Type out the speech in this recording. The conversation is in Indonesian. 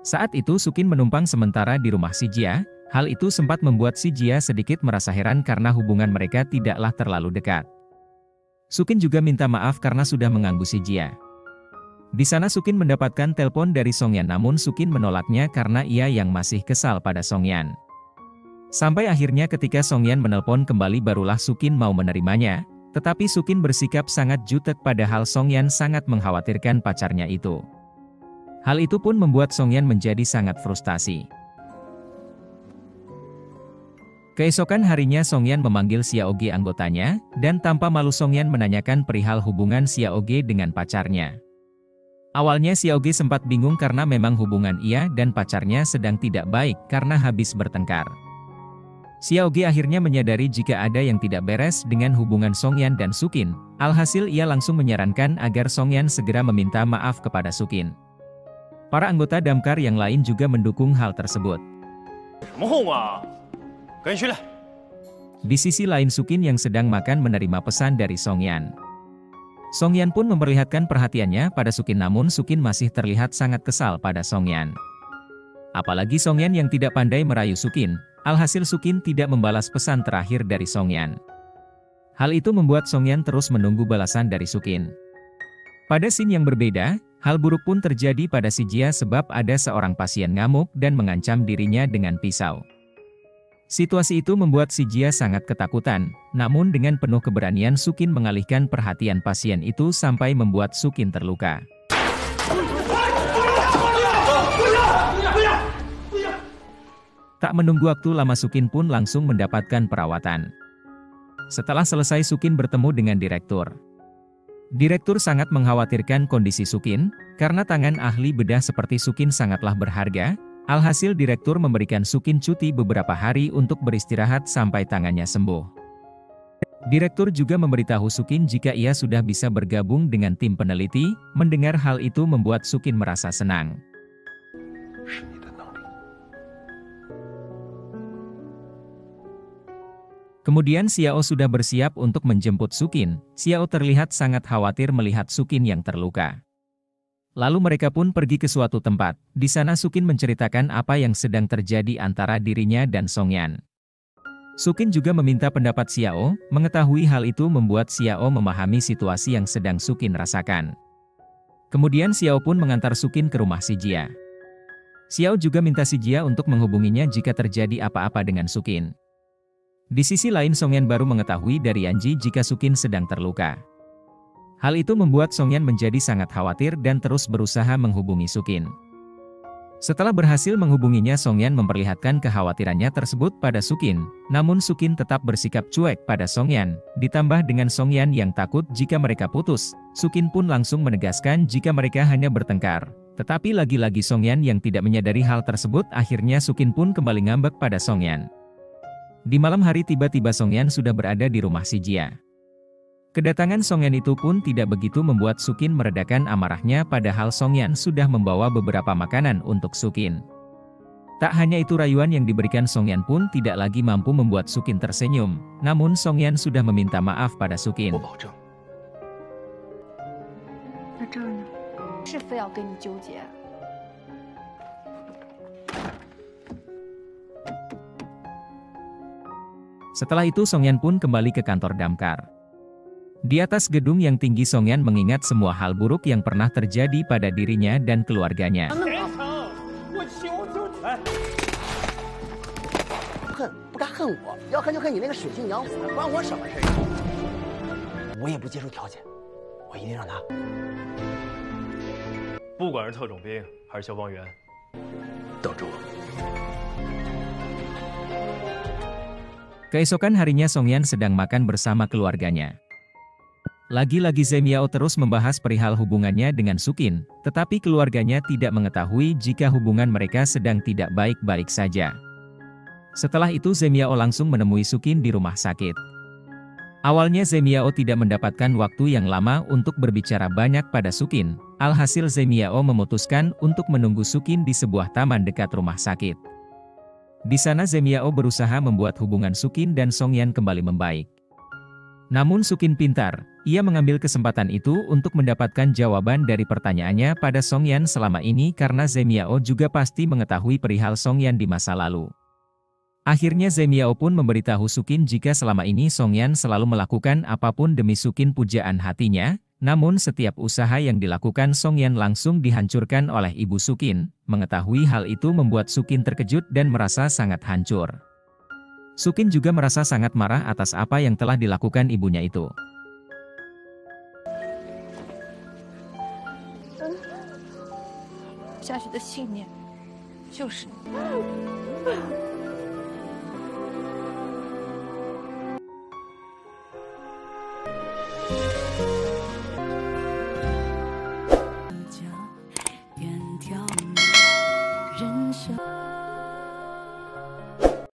Saat itu Sukin menumpang sementara di rumah si Jia. Hal itu sempat membuat si Jia sedikit merasa heran karena hubungan mereka tidaklah terlalu dekat. Sukin juga minta maaf karena sudah mengganggu si Jia. Di sana Sukin mendapatkan telepon dari Songyan, namun Sukin menolaknya karena ia yang masih kesal pada Songyan. Sampai akhirnya ketika Songyan menelpon kembali barulah Sukin mau menerimanya, tetapi Sukin bersikap sangat jutek padahal Songyan sangat mengkhawatirkan pacarnya itu. Hal itu pun membuat Songyan menjadi sangat frustasi. Keesokan harinya Songyan memanggil Xiaoge anggotanya, dan tanpa malu Songyan menanyakan perihal hubungan Xiaoge dengan pacarnya. Awalnya Xiaoge sempat bingung karena memang hubungan ia dan pacarnya sedang tidak baik karena habis bertengkar. Xiaoge akhirnya menyadari jika ada yang tidak beres dengan hubungan Songyan dan Sukin. Alhasil ia langsung menyarankan agar Songyan segera meminta maaf kepada Sukin. Para anggota damkar yang lain juga mendukung hal tersebut. Di sisi lain Sukin yang sedang makan menerima pesan dari Songyan. Songyan pun memperlihatkan perhatiannya pada Sukin, namun Sukin masih terlihat sangat kesal pada Songyan. Apalagi Songyan yang tidak pandai merayu Sukin, alhasil Sukin tidak membalas pesan terakhir dari Songyan. Hal itu membuat Songyan terus menunggu balasan dari Sukin. Pada scene yang berbeda, hal buruk pun terjadi pada si Jia sebab ada seorang pasien ngamuk dan mengancam dirinya dengan pisau. Situasi itu membuat si Jia sangat ketakutan, namun dengan penuh keberanian Sukin mengalihkan perhatian pasien itu sampai membuat Sukin terluka. Tak menunggu waktu lama Sukin pun langsung mendapatkan perawatan. Setelah selesai Sukin bertemu dengan direktur. Direktur sangat mengkhawatirkan kondisi Sukin, karena tangan ahli bedah seperti Sukin sangatlah berharga. Alhasil direktur memberikan Sukin cuti beberapa hari untuk beristirahat sampai tangannya sembuh. Direktur juga memberitahu Sukin jika ia sudah bisa bergabung dengan tim peneliti. Mendengar hal itu membuat Sukin merasa senang. Kemudian Xiao sudah bersiap untuk menjemput Sukin. Xiao terlihat sangat khawatir melihat Sukin yang terluka. Lalu mereka pun pergi ke suatu tempat. Di sana Sukin menceritakan apa yang sedang terjadi antara dirinya dan Songyan. Sukin juga meminta pendapat Xiao. Mengetahui hal itu membuat Xiao memahami situasi yang sedang Sukin rasakan. Kemudian Xiao pun mengantar Sukin ke rumah si Jia. Xiao juga minta si Jia untuk menghubunginya jika terjadi apa-apa dengan Sukin. Di sisi lain Songyan baru mengetahui dari Yanji jika Sukin sedang terluka. Hal itu membuat Songyan menjadi sangat khawatir dan terus berusaha menghubungi Sukin. Setelah berhasil menghubunginya, Songyan memperlihatkan kekhawatirannya tersebut pada Sukin. Namun Sukin tetap bersikap cuek pada Songyan. Ditambah dengan Songyan yang takut jika mereka putus, Sukin pun langsung menegaskan jika mereka hanya bertengkar. Tetapi lagi-lagi Songyan yang tidak menyadari hal tersebut, akhirnya Sukin pun kembali ngambek pada Songyan. Di malam hari tiba-tiba Songyan sudah berada di rumah si Jia. Kedatangan Songyan itu pun tidak begitu membuat Sukin meredakan amarahnya, padahal Songyan sudah membawa beberapa makanan untuk Sukin. Tak hanya itu, rayuan yang diberikan Songyan pun tidak lagi mampu membuat Sukin tersenyum, namun Songyan sudah meminta maaf pada Sukin. Setelah itu Songyan pun kembali ke kantor damkar. Di atas gedung yang tinggi Songyan mengingat semua hal buruk yang pernah terjadi pada dirinya dan keluarganya. Keesokan harinya Songyan sedang makan bersama keluarganya. Lagi-lagi Zemiao terus membahas perihal hubungannya dengan Sukin, tetapi keluarganya tidak mengetahui jika hubungan mereka sedang tidak baik-baik saja. Setelah itu Zemiao langsung menemui Sukin di rumah sakit. Awalnya Zemiao tidak mendapatkan waktu yang lama untuk berbicara banyak pada Sukin, alhasil Zemiao memutuskan untuk menunggu Sukin di sebuah taman dekat rumah sakit. Di sana Zemiao berusaha membuat hubungan Sukin dan Songyan kembali membaik. Namun Sukin pintar, ia mengambil kesempatan itu untuk mendapatkan jawaban dari pertanyaannya pada Songyan selama ini karena Zemiao juga pasti mengetahui perihal Songyan di masa lalu. Akhirnya Zemiao pun memberitahu Sukin jika selama ini Songyan selalu melakukan apapun demi Sukin pujaan hatinya, namun setiap usaha yang dilakukan Songyan langsung dihancurkan oleh ibu Sukin. Mengetahui hal itu membuat Sukin terkejut dan merasa sangat hancur. Sukin juga merasa sangat marah atas apa yang telah dilakukan ibunya itu.